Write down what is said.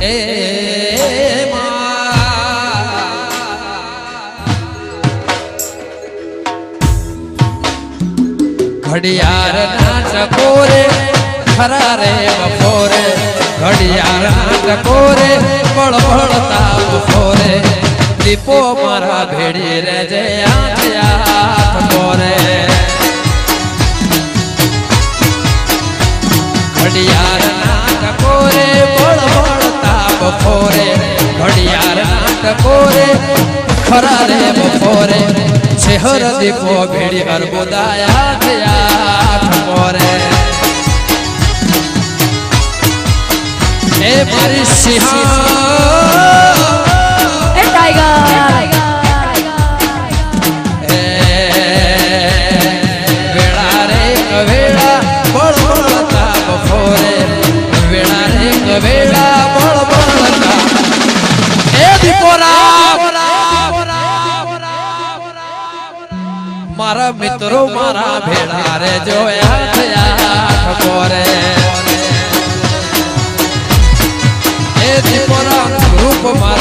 એ ઘડિયાળ નાટકો રે ખરા રે બપોરે ઘડિયાળ નાટકો રે બળબળતા બપોરે દીપો મારા ભેડી રે જે આઠ પોરે ઘડિયાળ નાટકો રે બળબળતા બપોરે ઘડિયાળ નાટકો રે ખરા રે બપોરે શહેર દીપો ભેડી અર્બુદાયા પોરે એ મારી સિંહા એ ટાઈગર એ વેળા રે વેળા બળબળતા બપોરે વેળા રે વેળા બળબળતા એ દીપોરા મારા મિત્રો મારા ભેળા રે જોયા થયા પોરે એ દીપોરા ગ્રુપ મારા